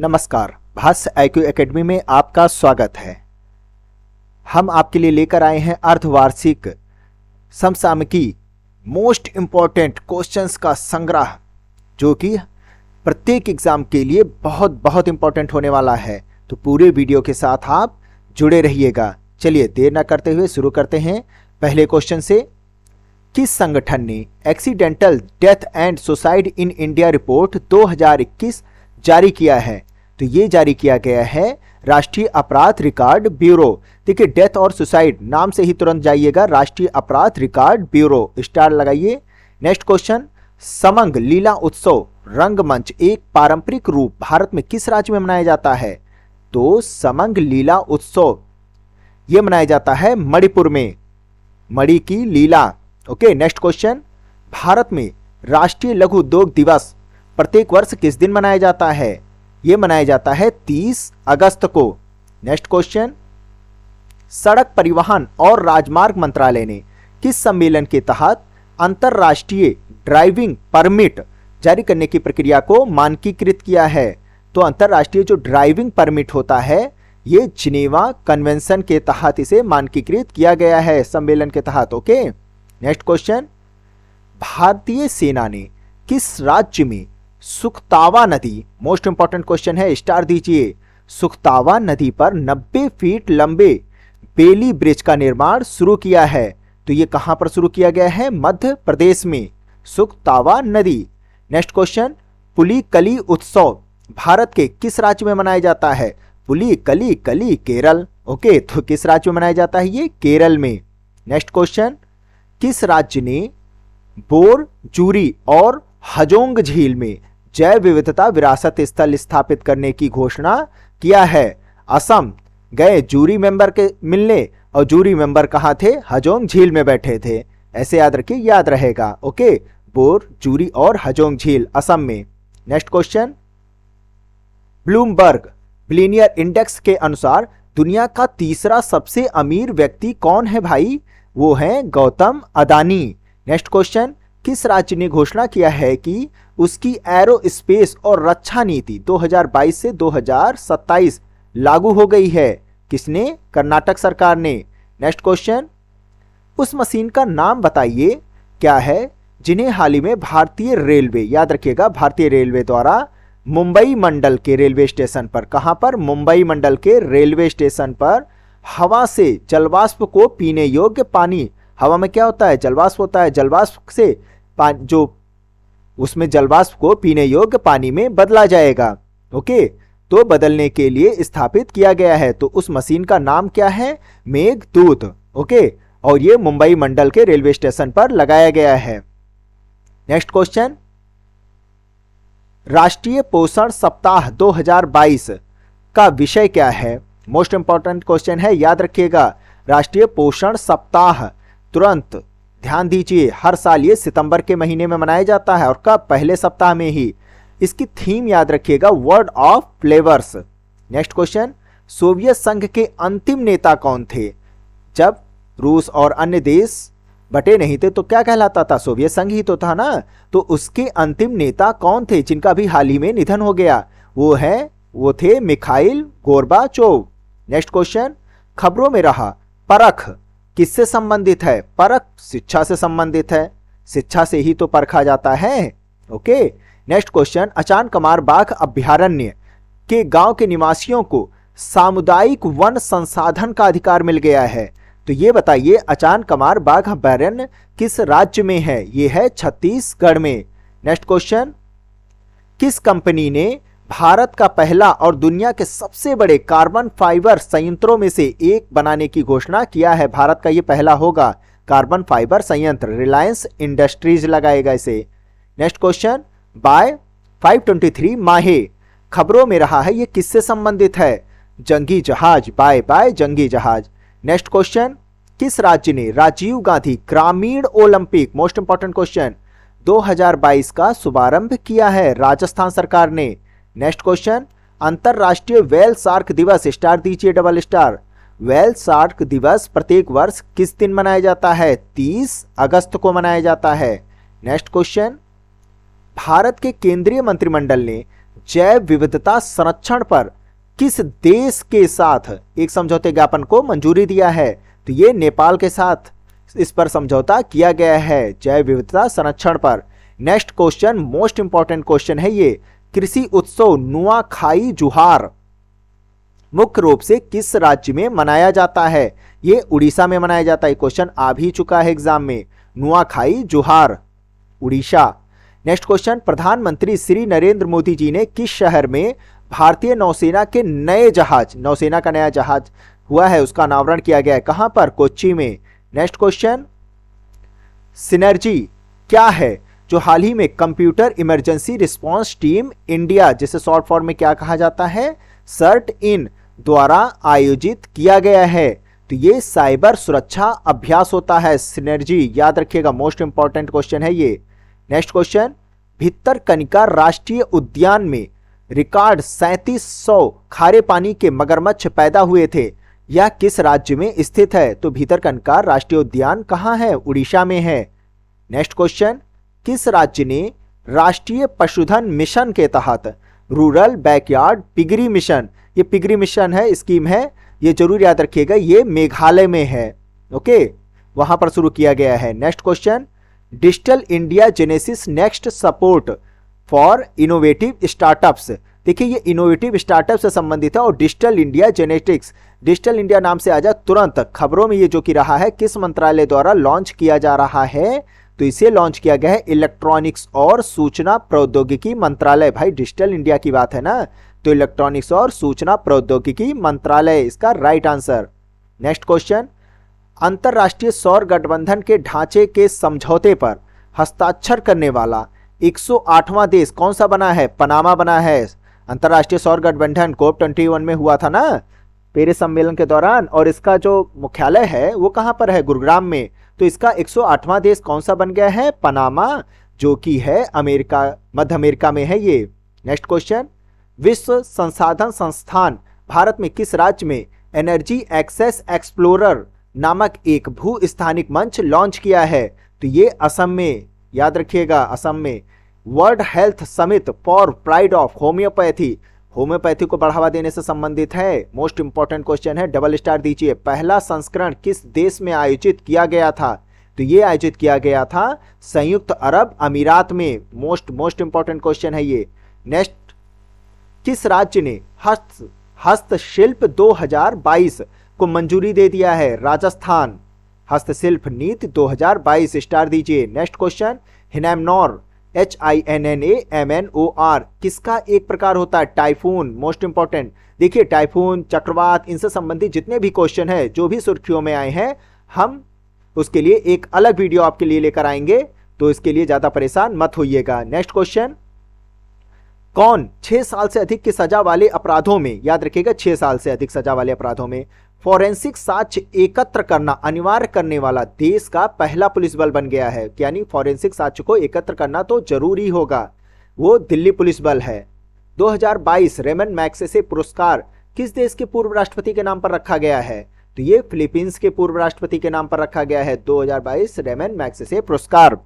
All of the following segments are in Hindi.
नमस्कार, भाष्य IQ एकेडमी में आपका स्वागत है। हम आपके लिए लेकर आए हैं अर्धवार्षिक समसामयिकी मोस्ट इंपॉर्टेंट क्वेश्चंस का संग्रह, जो कि प्रत्येक एग्जाम के लिए बहुत बहुत इंपॉर्टेंट होने वाला है। तो पूरे वीडियो के साथ आप जुड़े रहिएगा। चलिए देर न करते हुए शुरू करते हैं पहले क्वेश्चन से। किस संगठन ने accidental death and suicide in India report 2021 जारी किया है? तो ये जारी किया गया है राष्ट्रीय अपराध रिकॉर्ड ब्यूरो। देखिए, डेथ और सुसाइड नाम से ही तुरंत जाइएगा, राष्ट्रीय अपराध रिकॉर्ड ब्यूरो, स्टार लगाइए। नेक्स्ट क्वेश्चन, समंग लीला उत्सव रंगमंच एक पारंपरिक रूप भारत में किस राज्य में मनाया जाता है? तो समंग लीला उत्सव यह मनाया जाता है मणिपुर में, मणि की लीला। ओके, नेक्स्ट क्वेश्चन, भारत में राष्ट्रीय लघु उद्योग दिवस प्रत्येक वर्ष किस दिन मनाया जाता है? यह मनाया जाता है 30 अगस्त को। नेक्स्ट क्वेश्चन, सड़क परिवहन और राजमार्ग मंत्रालय ने किस सम्मेलन के तहत अंतरराष्ट्रीय ड्राइविंग परमिट जारी करने की प्रक्रिया को मानकीकृत किया है? तो अंतरराष्ट्रीय जो ड्राइविंग परमिट होता है, यह जिनेवा कन्वेंशन के तहत इसे मानकीकृत किया गया है, सम्मेलन के तहत। ओके, नेक्स्ट क्वेश्चन, भारतीय सेना ने किस राज्य में सुखतावा नदी, मोस्ट इंपॉर्टेंट क्वेश्चन है, स्टार दीजिए, सुखतावा नदी पर 90 फीट लंबे बेली ब्रिज का निर्माण शुरू किया है? तो ये कहां पर शुरू किया गया है? मध्य प्रदेश में, सुखतावा नदी। नेक्स्ट क्वेश्चन, पुलिकली उत्सव भारत के किस राज्य में मनाया जाता है? पुलिकली कली केरल। ओके, तो किस राज्य में मनाया जाता है? ये केरल में। नेक्स्ट क्वेश्चन, किस राज्य ने बोर जूरी और हजोंग झील में जैव विविधता विरासत स्थल स्थापित करने की घोषणा किया है? असम गए जूरी मेंबर के मिलने, और जूरी मेंबर कहां थे? हजोंग झील में बैठे थे। ऐसे याद रखिए, याद रहेगा। ओके, बोर जूरी और हजोंग झील असम में। Next question, Bloomberg billionaire index के अनुसार दुनिया का तीसरा सबसे अमीर व्यक्ति कौन है भाई? वो है गौतम अदानी। नेक्स्ट क्वेश्चन, किस राज्य ने घोषणा किया है कि उसकी एरोस्पेस और रक्षा नीति 2022 से 2027 लागू हो गई है? किसने? कर्नाटक सरकार ने। नेक्स्ट क्वेश्चन, उस मशीन का नाम बताइए क्या है जिन्हें हाल ही में भारतीय रेलवे, याद रखिएगा, भारतीय रेलवे द्वारा मुंबई मंडल के रेलवे स्टेशन पर, कहां पर? मुंबई मंडल के रेलवे स्टेशन पर हवा से जलवाष्प को पीने योग्य पानी, हवा में क्या होता है? जलवाष्प होता है, जलवाष्प से जो उसमें जलवाष्प को पीने योग्य पानी में बदला जाएगा। ओके, तो बदलने के लिए स्थापित किया गया है। तो उस मशीन का नाम क्या है? मेघदूत। ओके, और ये मुंबई मंडल के रेलवे स्टेशन पर लगाया गया है। नेक्स्ट क्वेश्चन, राष्ट्रीय पोषण सप्ताह 2022 का विषय क्या है? मोस्ट इंपॉर्टेंट क्वेश्चन है, याद रखिएगा। राष्ट्रीय पोषण सप्ताह, तुरंत ध्यान दीजिए, हर साल ये सितंबर के महीने में मनाया जाता है, और कब? पहले सप्ताह में ही। इसकी थीम याद रखिएगा, word of flavours. Next question, Soviet संघ के अंतिम नेता कौन थे? जब रूस और अन्य देश बटे नहीं थे तो क्या कहलाता था? सोवियत संघ ही तो था ना। तो उसके अंतिम नेता कौन थे जिनका भी हाल ही में निधन हो गया? वो थे मिखाइल गोर्बाचोव। नेक्स्ट क्वेश्चन, खबरों में रहा परख किससे संबंधित है? परख शिक्षा से संबंधित है, शिक्षा से ही तो परखा जाता है। ओके, नेक्स्ट क्वेश्चन, अचान कमार बाघ अभ्यारण्य के गांव के निवासियों को सामुदायिक वन संसाधन का अधिकार मिल गया है। तो ये बताइए, अचान कमार बाघ अभ्यारण्य किस राज्य में है? ये है छत्तीसगढ़ में। नेक्स्ट क्वेश्चन, किस कंपनी ने भारत का पहला और दुनिया के सबसे बड़े कार्बन फाइबर संयंत्रों में से एक बनाने की घोषणा किया है? भारत का ये पहला होगा कार्बन फाइबर संयंत्र, रिलायंस इंडस्ट्रीज लगाएगा इसे। नेक्स्ट क्वेश्चन, बाय 523 माहे खबरों में रहा है, ये किससे संबंधित है? जंगी जहाज, बाय बाय जंगी जहाज। नेक्स्ट क्वेश्चन, किस राज्य ने राजीव गांधी ग्रामीण ओलंपिक, मोस्ट इंपॉर्टेंट क्वेश्चन, 2022 का शुभारंभ किया है? राजस्थान सरकार ने। नेक्स्ट क्वेश्चन, अंतरराष्ट्रीय व्हेल शार्क दिवस, स्टार दीजिए, डबल स्टार। व्हेल शार्क दिवस प्रत्येक वर्ष किस दिन मनाया जाता है? 30 अगस्त को मनाया जाता है। नेक्स्ट क्वेश्चन, भारत के केंद्रीय मंत्रिमंडल ने जैव विविधता संरक्षण पर किस देश के साथ एक समझौते ज्ञापन को मंजूरी दिया है? तो ये नेपाल के साथ इस पर समझौता किया गया है जैव विविधता संरक्षण पर। Next question most important question है ये, कृषि उत्सव नुआखाई जुहार मुख्य रूप से किस राज्य में मनाया जाता है? ये उड़ीसा में मनाया जाता है। क्वेश्चन आ भी चुका है एग्जाम में, नुआखाई जुहार उड़ीसा। नेक्स्ट क्वेश्चन, प्रधानमंत्री श्री नरेंद्र मोदी जी ने किस शहर में भारतीय नौसेना के नए जहाज, नौसेना का नया जहाज हुआ है उसका अनावरण किया गया है, कहां पर? कोच्चि में। नेक्स्ट क्वेश्चन, सिनर्जी क्या है जो हाल ही में computer emergency response team India, जिसे शॉर्ट फॉर्म में क्या कहा जाता है, सर्ट इन द्वारा आयोजित किया गया है? तो ये साइबर सुरक्षा अभ्यास होता है सिनर्जी, याद रखिएगा, मोस्ट इंपॉर्टेंट क्वेश्चन है ये। नेक्स्ट क्वेश्चन, भितरकनिका राष्ट्रीय उद्यान में रिकॉर्ड 3700 खारे पानी के मगरमच्छ पैदा हुए थे, यह किस राज्य में स्थित है? तो भितरकनिका राष्ट्रीय उद्यान कहां है? उड़ीसा में है। नेक्स्ट क्वेश्चन, किस राज्य ने राष्ट्रीय पशुधन मिशन के तहत रूरल बैकयार्ड पिगरी मिशन, ये पिगरी मिशन है, स्कीम है, ये जरूर याद रखिएगा, ये मेघालय में है, ओके, वहां पर शुरू किया गया है। Next question, digital India genesis next support for innovative startups, देखिए ये इनोवेटिव स्टार्टअप से संबंधित है और digital India genetics, digital India नाम से आ जाए तुरंत खबरों में ये जो कि रहा है, किस मंत्रालय द्वारा लॉन्च किया जा रहा है? तो इसे लॉन्च किया गया है इलेक्ट्रॉनिक्स और सूचना प्रौद्योगिकी मंत्रालय। भाई डिजिटल इंडिया की बात है ना, तो इलेक्ट्रॉनिक्स और सूचना प्रौद्योगिकी मंत्रालय इसका राइट आंसर। नेक्स्ट क्वेश्चन, अंतरराष्ट्रीय सौर गठबंधन के ढांचे के समझौते पर हस्ताक्षर करने वाला 108वां देश कौन सा बना है? पनामा बना है। अंतरराष्ट्रीय सौर गठबंधन COP21 में हुआ था ना पेरिस सम्मेलन के दौरान, और इसका जो मुख्यालय है वो कहां पर है? गुरुग्राम में। तो इसका 108वां देश कौन सा बन गया है? पनामा, जो कि है अमेरिका, मध्य अमेरिका में है ये। नेक्स्ट क्वेश्चन, विश्व संसाधन संस्थान भारत में किस राज्य में एनर्जी एक्सेस एक्सप्लोरर नामक एक भू स्थानिक मंच लॉन्च किया है? तो ये असम में, याद रखिएगा, असम में। World health summit for pride of homeopathy, homeopathy को बढ़ावा देने से संबंधित है, मोस्ट इंपॉर्टेंट क्वेश्चन है, डबल स्टार दीजिए। पहला संस्करण किस देश में आयोजित किया गया था? तो ये आयोजित किया गया था संयुक्त अरब अमीरात में, मोस्ट इंपॉर्टेंट क्वेश्चन है ये। नेक्स्ट, किस राज्य ने हस्तशिल्प 2022 को मंजूरी दे दिया है? राजस्थान। हस्तशिल्प नीति 2022 स्टार दीजिए। नेक्स्ट क्वेश्चन, हिनैमनोर HINNAMNOR किसका एक प्रकार होता है? Typhoon, most important. देखिए टाइफून, चक्रवात, इनसे संबंधित जितने भी क्वेश्चन है जो भी सुर्खियों में आए हैं, हम उसके लिए एक अलग वीडियो आपके लिए लेकर आएंगे, तो इसके लिए ज्यादा परेशान मत होइएगा। नेक्स्ट क्वेश्चन, कौन 6 साल से अधिक की सजा वाले अपराधों में, याद रखिएगा 6 साल से अधिक सजा वाले अपराधों में फॉरेंसिक साक्ष्य एकत्र करना अनिवार्य करने वाला देश का पहला पुलिस बल बन गया है? यानी फॉरेंसिक साक्ष्य को एकत्र करना तो जरूरी होगा, वो दिल्ली पुलिस बल है। 2022 रेमन मैग्सेसे पुरस्कार किस देश के पूर्व राष्ट्रपति के नाम पर रखा गया है? तो ये फिलीपींस के पूर्व राष्ट्रपति के नाम पर रखा गया है 2022 रेमन मैग्सेसे पुरस्कार।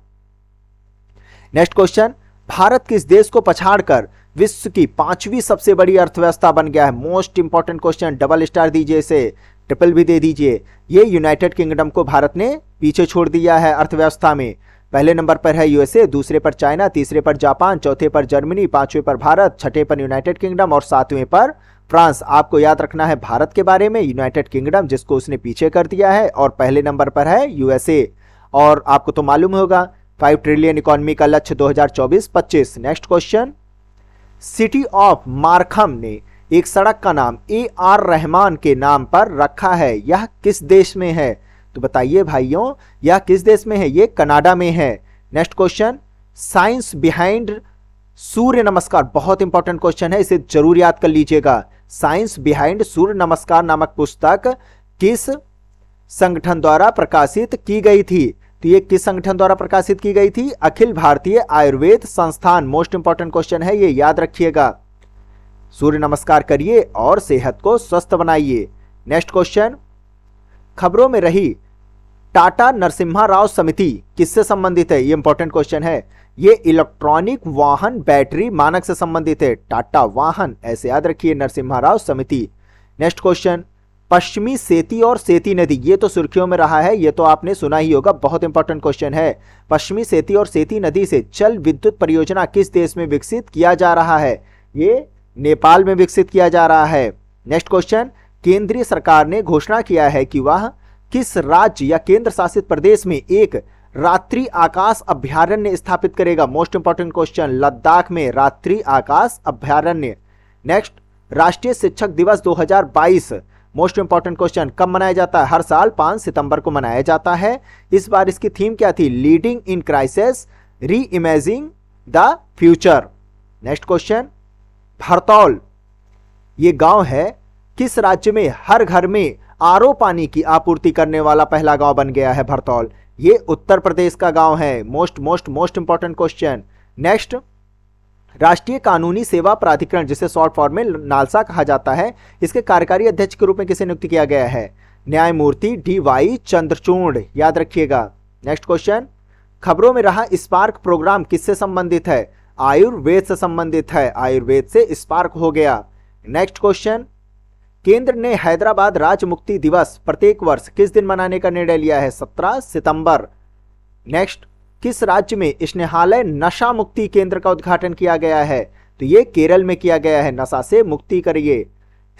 नेक्स्ट क्वेश्चन, भारत किस देश को पछाड़कर विश्व की 5वीं सबसे बड़ी अर्थव्यवस्था बन गया है? Most important question, double star दीजिए, इसे ट्रिपल भी दे दीजिए। ये यूनाइटेड किंगडम को भारत ने पीछे छोड़ दिया है अर्थव्यवस्था में। पहले नंबर पर है यूएसए, दूसरे पर चाइना, तीसरे पर जापान, चौथे पर जर्मनी, पांचवें पर भारत, छठे पर यूनाइटेड किंगडम और सातवें पर फ्रांस। आपको याद रखना है भारत के बारे में, यूनाइटेड किंगडम जिसको उसने पीछे कर दिया है, और पहले नंबर पर है यूएसए। और आपको तो मालूम होगा 5 ट्रिलियन इकोनॉमी का लक्ष्य 2024-25। नेक्स्ट क्वेश्चन, सिटी ऑफ मार्खम ने एक सड़क का नाम AR रहमान के नाम पर रखा है, यह किस देश में है? तो बताइए भाइयों, यह किस देश में है? ये कनाडा में है। नेक्स्ट क्वेश्चन, साइंस बिहाइंड सूर्य नमस्कार, बहुत इंपॉर्टेंट क्वेश्चन है, इसे जरूर याद कर लीजिएगा। साइंस बिहाइंड सूर्य नमस्कार नामक पुस्तक किस संगठन द्वारा प्रकाशित की गई थी? तो ये किस संगठन द्वारा प्रकाशित की गई थी? अखिल भारतीय आयुर्वेद संस्थान। मोस्ट इंपॉर्टेंट क्वेश्चन है ये, याद रखिएगा। सूर्य नमस्कार करिए और सेहत को स्वस्थ बनाइए। नेक्स्ट क्वेश्चन, खबरों में रही टाटा नरसिम्हा राव समिति किससे संबंधित है? ये इंपॉर्टेंट क्वेश्चन है। ये इलेक्ट्रॉनिक वाहन बैटरी मानक से संबंधित है। टाटा वाहन, ऐसे याद रखिए, नरसिम्हा राव समिति। नेक्स्ट क्वेश्चन, पश्चिमी सेती और सेती नदी, ये तो सुर्खियों में रहा है, ये तो आपने सुना ही होगा, बहुत इंपॉर्टेंट क्वेश्चन है। पश्चिमी सेती और सेती नदी से जल विद्युत परियोजना किस देश में विकसित किया जा रहा है? ये नेपाल में विकसित किया जा रहा है। नेक्स्ट क्वेश्चन, केंद्रीय सरकार ने घोषणा किया है कि वह किस राज्य या केंद्र शासित प्रदेश में एक रात्रि आकाश अभ्यारण्य स्थापित करेगा? मोस्ट इंपॉर्टेंट क्वेश्चन, लद्दाख में रात्रि आकाश अभ्यारण्य। नेक्स्ट, राष्ट्रीय शिक्षक दिवस 2022 मोस्ट इंपॉर्टेंट क्वेश्चन कब मनाया जाता है? हर साल 5 सितंबर को मनाया जाता है। इस बार इसकी थीम क्या थी? Leading in crisis, reimagining the future. Next question, Bhartaul ये गांव है किस राज्य में हर घर में आरओ पानी की आपूर्ति करने वाला पहला गांव बन गया है? भरतौल ये उत्तर प्रदेश का गांव है। Most important question. नेक्स्ट, राष्ट्रीय कानूनी सेवा प्राधिकरण जिसे शॉर्ट फॉर्म में नालसा कहा जाता है, इसके कार्यकारी अध्यक्ष के रूप में किसे नियुक्त किया गया है? न्यायमूर्ति DY चंद्रचूड़, याद रखिएगा। नेक्स्ट क्वेश्चन, खबरों में रहा स्पार्क प्रोग्राम किससे संबंधित है? आयुर्वेद से संबंधित है। आयुर्वेद से स्पार्क हो गया। नेक्स्ट क्वेश्चन, केंद्र ने हैदराबाद राज्य मुक्ति दिवस प्रत्येक वर्ष किस दिन मनाने का निर्णय लिया है? 17 सितंबर। नेक्स्ट, किस राज्य में स्नेहालय नशा मुक्ति केंद्र का उद्घाटन किया गया है? तो ये केरल में किया गया है। नशा से मुक्ति करिए।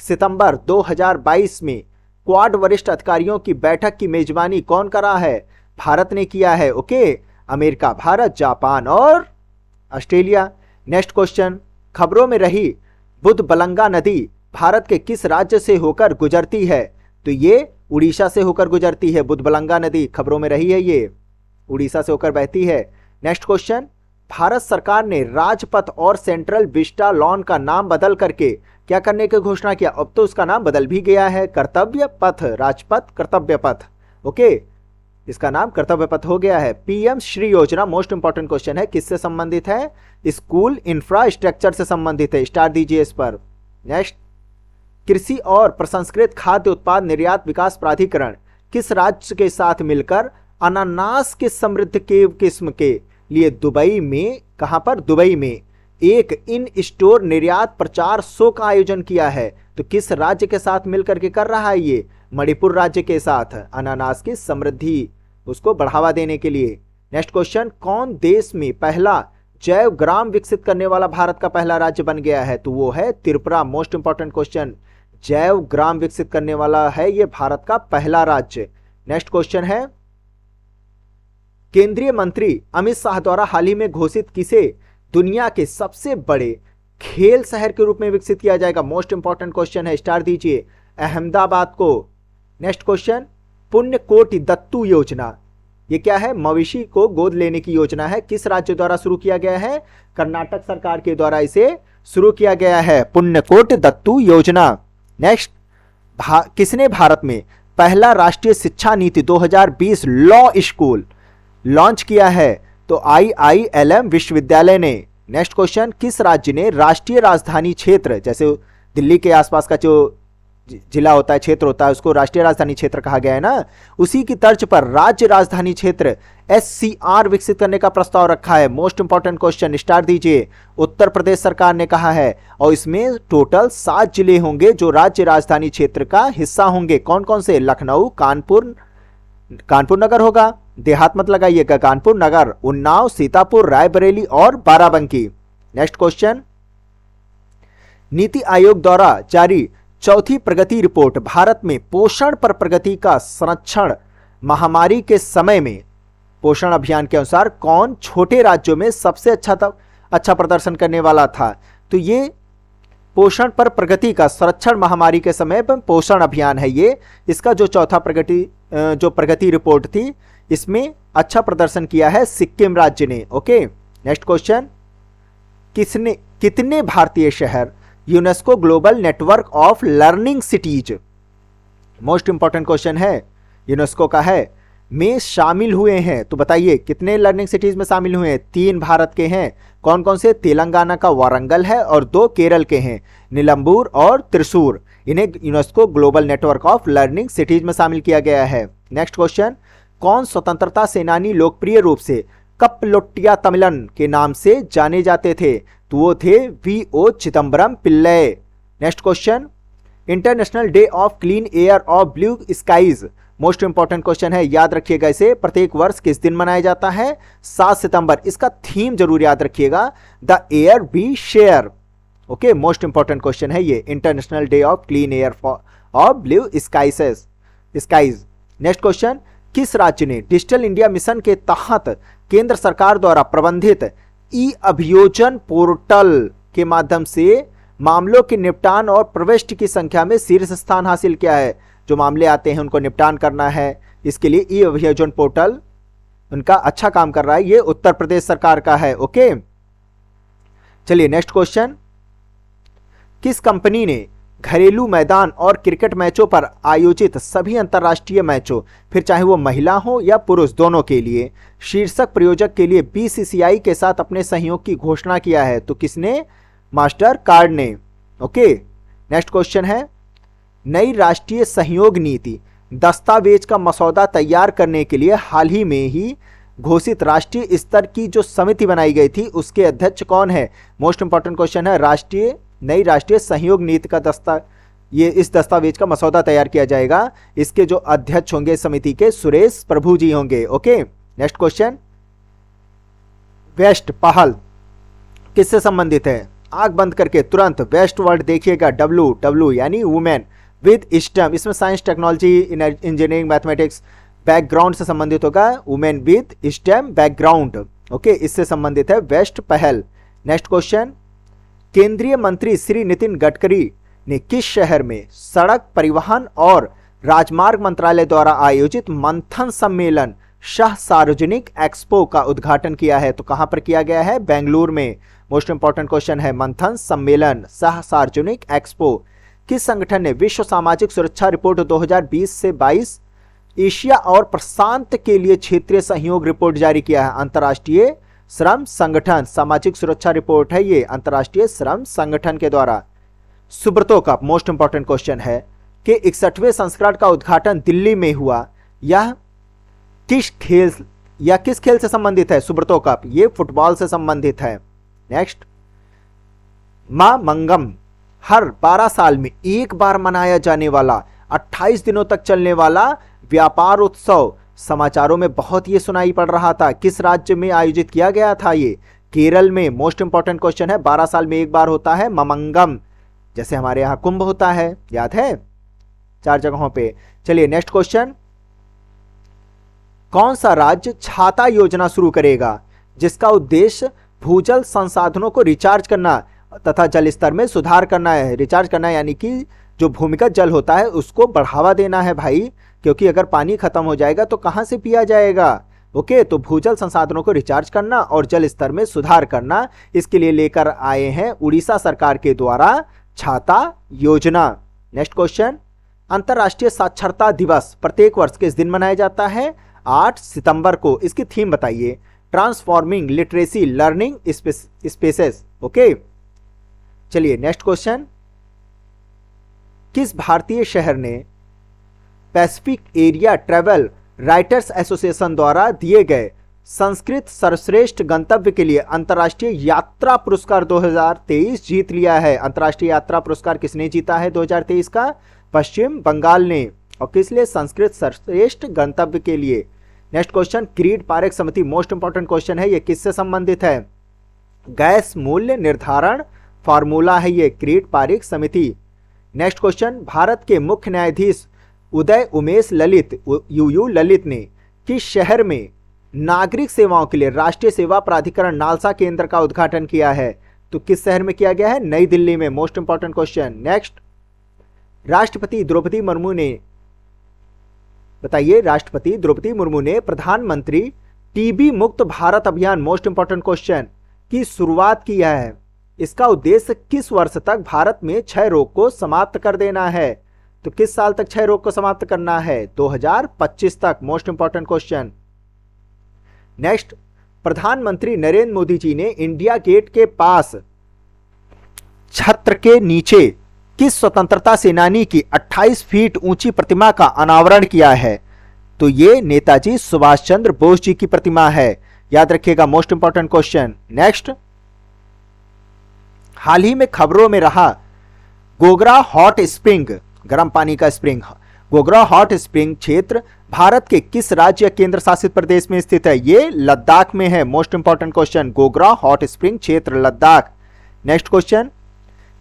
सितंबर 2022 में क्वाड वरिष्ठ अधिकारियों की बैठक की मेजबानी कौन कर रहा है? भारत ने किया है। ओके, अमेरिका, भारत, जापान और ऑस्ट्रेलिया। नेक्स्ट क्वेश्चन, खबरों में रही बुधबलंगा नदी भारत के किस राज्य से होकर गुजरती है? तो ये उड़ीसा से होकर गुजरती है। बुधबलंगा नदी खबरों में रही है, ये उड़ीसा से होकर बहती है। नेक्स्ट क्वेश्चन, भारत सरकार ने राजपथ और सेंट्रल विस्टा लॉन का नाम बदल करके क्या करने की घोषणा किया? अब तो उसका नाम बदल भी गया है, कर्तव्य पथ। राजपथ कर्तव्य पथ। ओके, इसका नाम कर्तव्य पथ हो गया है। PM श्री योजना मोस्ट इंपॉर्टेंट क्वेश्चन है, किससे संबंधित है? स्कूल इंफ्रास्ट्रक्चर से संबंधित है। स्टार दीजिए इस पर। नेक्स्ट, कृषि और प्रसंस्कृत खाद्य उत्पाद निर्यात विकास प्राधिकरण किस राज्य के साथ मिलकर अनानास के समृद्ध के किस्म के लिए दुबई में, कहां पर? दुबई में एक इन स्टोर निर्यात प्रचार शो का आयोजन किया है? तो किस राज्य के साथ मिलकर के कर रहा है ये? मणिपुर राज्य के साथ, अनानास की समृद्धि उसको बढ़ावा देने के लिए। नेक्स्ट क्वेश्चन, कौन देश में पहला जैव ग्राम विकसित करने वाला भारत का पहला राज्य बन गया है? तो वो है त्रिपुरा। मोस्ट इंपॉर्टेंट क्वेश्चन, जैव ग्राम विकसित करने वाला है ये भारत का पहला राज्य। नेक्स्ट क्वेश्चन है, केंद्रीय मंत्री अमित शाह द्वारा हाल ही में घोषित किसे दुनिया के सबसे बड़े खेल शहर के रूप में विकसित किया जाएगा? मोस्ट इंपॉर्टेंट क्वेश्चन है, स्टार दीजिए, अहमदाबाद को। नेक्स्ट क्वेश्चन, पुण्यकोटि दत्तू योजना ये क्या है? मवेशी को गोद लेने की योजना है। किस राज्य द्वारा शुरू किया गया है? कर्नाटक सरकार के द्वारा इसे शुरू किया गया है, पुण्यकोटि दत्तू योजना। नेक्स्ट, किसने भारत में पहला राष्ट्रीय शिक्षा नीति 2020 लॉ स्कूल लॉन्च किया है? तो IILM विश्वविद्यालय ने। नेक्स्ट क्वेश्चन, किस राज्य ने राष्ट्रीय राजधानी क्षेत्र, जैसे दिल्ली के आसपास का जो जिला होता है, क्षेत्र होता है, उसको राष्ट्रीय राजधानी क्षेत्र कहा गया है ना, उसी की तर्ज पर राज्य राजधानी क्षेत्र SCR विकसित करने का प्रस्ताव रखा है? मोस्ट इंपॉर्टेंट क्वेश्चन, स्टार दीजिए, उत्तर प्रदेश सरकार ने कहा है। और इसमें टोटल 7 जिले होंगे जो राज्य राजधानी क्षेत्र का हिस्सा होंगे। कौन कौन से? लखनऊ, कानपुर नगर होगा, देहात मत लगाइएगा, कानपुर नगर, उन्नाव, सीतापुर, रायबरेली और बाराबंकी। नेक्स्ट क्वेश्चन, नीति आयोग द्वारा जारी चौथी प्रगति रिपोर्ट भारत में पोषण पर प्रगति का संरक्षण महामारी के समय में पोषण अभियान के अनुसार कौन छोटे राज्यों में सबसे अच्छा प्रदर्शन करने वाला था? तो ये पोषण पर प्रगति का संरक्षण महामारी के समय पर पोषण अभियान है ये। इसका जो चौथा प्रगति रिपोर्ट थी, इसमें अच्छा प्रदर्शन किया है सिक्किम राज्य ने। ओके, नेक्स्ट क्वेश्चन, कितने भारतीय शहर UNESCO global network of learning cities, most important question है, यूनेस्को का है, में शामिल हुए हैं? तो बताइए कितने लर्निंग सिटीज में शामिल हुए हैं? 3 भारत के हैं। कौन कौन से? तेलंगाना का वारंगल है और 2 केरल के हैं, नीलंबूर और त्रिशूर। इन्हें UNESCO global network of learning cities में शामिल किया गया है। नेक्स्ट क्वेश्चन, कौन स्वतंत्रता सेनानी लोकप्रिय रूप से कप्लोट्टिया तमिलन के नाम से जाने जाते थे? तो वो थे V.O. Chidambaram Pillai. Next question, international day of clean air of blue skies, most important question है, याद रखिएगा इसे, प्रत्येक वर्ष किस दिन मनाया जाता है? 7 सितंबर। इसका थीम जरूर याद रखिएगा, the air we share. Okay, most important question है ये, international day of clean air of blue skies. Next question, किस राज्य ने डिजिटल इंडिया मिशन के तहत केंद्र सरकार द्वारा प्रबंधित ई अभियोजन पोर्टल के माध्यम से मामलों के निपटान और प्रविष्टि की संख्या में शीर्ष स्थान हासिल किया है? जो मामले आते हैं उनको निपटान करना है, इसके लिए ई अभियोजन पोर्टल उनका अच्छा काम कर रहा है, ये उत्तर प्रदेश सरकार का है। ओके, चलिए नेक्स्ट क्वेश्चन, किस कंपनी ने घरेलू मैदान और क्रिकेट मैचों पर आयोजित सभी अंतर्राष्ट्रीय मैचों, फिर चाहे वो महिला हो या पुरुष दोनों के लिए, शीर्षक प्रयोजक के लिए बीसीसीआई के साथ अपने सहयोग की घोषणा किया है? तो किसने? मास्टर कार्ड ने। ओके, नेक्स्ट क्वेश्चन है, नई राष्ट्रीय सहयोग नीति दस्तावेज का मसौदा तैयार करने के लिए हाल ही में ही घोषित राष्ट्रीय स्तर की जो समिति बनाई गई थी उसके अध्यक्ष कौन है? मोस्ट इंपॉर्टेंट क्वेश्चन है, नई राष्ट्रीय सहयोग नीति का इस दस्तावेज का मसौदा तैयार किया जाएगा, इसके जो अध्यक्ष होंगे समिति के, सुरेश प्रभु जी होंगे। ओके, नेक्स्ट क्वेश्चन, वेस्ट पहल किससे संबंधित है? आंख बंद करके तुरंत वेस्ट वर्ड देखिएगा, W यानी वुमेन विद स्टेम, इसमें science technology engineering mathematics background से संबंधित होगा, women with stem background. Okay, इससे संबंधित है वेस्ट पहल। नेक्स्ट क्वेश्चन, केंद्रीय मंत्री श्री नितिन गडकरी ने किस शहर में सड़क परिवहन और राजमार्ग मंत्रालय द्वारा आयोजित मंथन सम्मेलन शाह सार्वजनिक एक्सपो का उद्घाटन किया है? तो कहां पर किया गया है? बेंगलुरु में। मोस्ट इंपॉर्टेंट क्वेश्चन है, मंथन सम्मेलन शाह सार्वजनिक एक्सपो। किस संगठन ने विश्व सामाजिक सुरक्षा रिपोर्ट 2020 से 22 एशिया और प्रशांत के लिए क्षेत्रीय सहयोग रिपोर्ट जारी किया है? अंतर्राष्ट्रीय श्रम संगठन, सामाजिक सुरक्षा रिपोर्ट है ये अंतर्राष्ट्रीय श्रम संगठन के द्वारा। Subroto cup, most important question है, कि 61वें संस्करण का उद्घाटन दिल्ली में हुआ, यह किस खेल से संबंधित है? सुब्रतो कप, ये फुटबॉल से संबंधित है। नेक्स्ट, मामंगम हर 12 साल में एक बार मनाया जाने वाला 28 दिनों तक चलने वाला व्यापार उत्सव, समाचारों में बहुत ये सुनाई पड़ रहा था, किस राज्य में आयोजित किया गया था? ये केरल में। मोस्ट इंपॉर्टेंट क्वेश्चन है, 12 साल में एक बार होता है मामंगम, जैसे हमारे यहां कुंभ होता है, याद है, 4 जगहों पे। चलिए नेक्स्ट क्वेश्चन, कौन सा राज्य छाता योजना शुरू करेगा जिसका उद्देश्य भूजल संसाधनों को रिचार्ज करना तथा जल स्तर में सुधार करना है? रिचार्ज करना यानी कि जो भूमिगत जल होता है उसको बढ़ावा देना है भाई, क्योंकि अगर पानी खत्म हो जाएगा तो कहां से पिया जाएगा? ओके, तो भूजल संसाधनों को रिचार्ज करना और जल स्तर में सुधार करना, इसके लिए लेकर आए हैं उड़ीसा सरकार के द्वारा छाता योजना। नेक्स्ट क्वेश्चन, अंतरराष्ट्रीय साक्षरता दिवस प्रत्येक वर्ष किस दिन मनाया जाता है? 8 सितंबर को। इसकी थीम बताइए, transforming literacy learning spaces. Okay, चलिए नेक्स्ट क्वेश्चन, किस भारतीय शहर ने Pacific area travel writers association द्वारा दिए गए संस्कृत सर्वश्रेष्ठ गंतव्य के लिए अंतर्राष्ट्रीय यात्रा पुरस्कार 2023 जीत लिया है? अंतर्राष्ट्रीय यात्रा पुरस्कार किसने जीता है 2023 का? पश्चिम बंगाल ने। और किस लिए? संस्कृत सर्वश्रेष्ठ गंतव्य के लिए। नेक्स्ट क्वेश्चन, क्रीड पारेख समिति, मोस्ट इंपॉर्टेंट क्वेश्चन है, ये किससे संबंधित है? गैस मूल्य निर्धारण फॉर्मूला है ये, क्रीड पारेख समिति। नेक्स्ट क्वेश्चन, भारत के मुख्य न्यायाधीश उदय उमेश ललित यूयू ललित ने किस शहर में नागरिक सेवाओं के लिए राष्ट्रीय सेवा प्राधिकरण नालसा केंद्र का उद्घाटन किया है? तो किस शहर में किया गया है? नई दिल्ली में। Most important question. नेक्स्ट, राष्ट्रपति द्रौपदी मुर्मू ने, बताइए, राष्ट्रपति द्रौपदी मुर्मू ने प्रधानमंत्री टीबी मुक्त भारत अभियान, मोस्ट इंपॉर्टेंट क्वेश्चन, की शुरुआत किया है। इसका उद्देश्य किस वर्ष तक भारत में क्षय रोग को समाप्त कर देना है? तो किस साल तक क्षय रोग को समाप्त करना है? 2025 तक। Most important question. नेक्स्ट, प्रधानमंत्री नरेंद्र मोदी जी ने इंडिया गेट के पास छत्र के नीचे किस स्वतंत्रता सेनानी की 28 फीट ऊंची प्रतिमा का अनावरण किया है? तो ये नेताजी सुभाष चंद्र बोस जी की प्रतिमा है। याद रखिएगा, मोस्ट इंपॉर्टेंट क्वेश्चन। नेक्स्ट, हाल ही में खबरों में रहा गोगरा हॉट स्प्रिंग, गर्म पानी का स्प्रिंग, गोगरा हॉट स्प्रिंग क्षेत्र भारत के किस राज्य या केंद्र शासित प्रदेश में स्थित है? ये लद्दाख में है। Most important question, Gogra hot spring क्षेत्र लद्दाख। नेक्स्ट क्वेश्चन,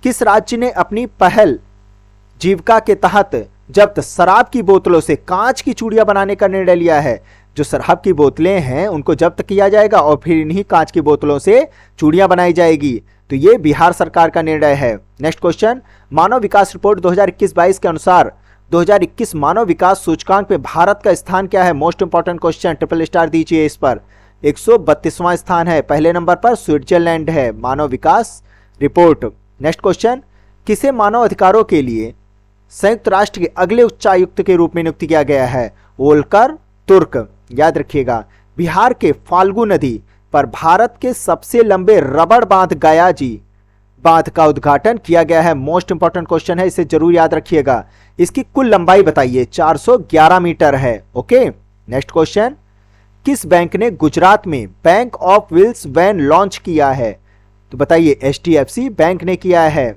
किस राज्य ने अपनी पहल जीविका के तहत जब्त शराब की बोतलों से कांच की चूड़ियां बनाने का निर्णय लिया है? जो शराब की बोतलें हैं उनको जब्त किया जाएगा और फिर इन्हीं कांच की बोतलों से चूड़ियां बनाई जाएगी। तो ये बिहार सरकार का निर्णय है। नेक्स्ट क्वेश्चन, मानव विकास रिपोर्ट 2021-22 के अनुसार 2021 मानव विकास सूचकांक में भारत का स्थान क्या है? Most important question, triple star दीजिए इस पर। 132वां स्थान है। पहले नंबर पर स्विट्जरलैंड है मानव विकास रिपोर्ट। नेक्स्ट क्वेश्चन, किसे मानव अधिकारों के लिए संयुक्त राष्ट्र के अगले उच्चायुक्त के रूप में नियुक्त किया गया है? वोल्कर तुर्क। याद रखिएगा, बिहार के फाल्गु नदी पर भारत के सबसे लंबे रबड़ बांध गयाजी बांध का उद्घाटन किया गया है। मोस्ट इंपॉर्टेंट क्वेश्चन है, इसे जरूर याद रखिएगा। इसकी कुल लंबाई बताइए, 411 मीटर है। ओके। नेक्स्ट क्वेश्चन, किस बैंक ने गुजरात में bank of wheels van launch किया है? तो बताइए, HDFC बैंक ने किया है।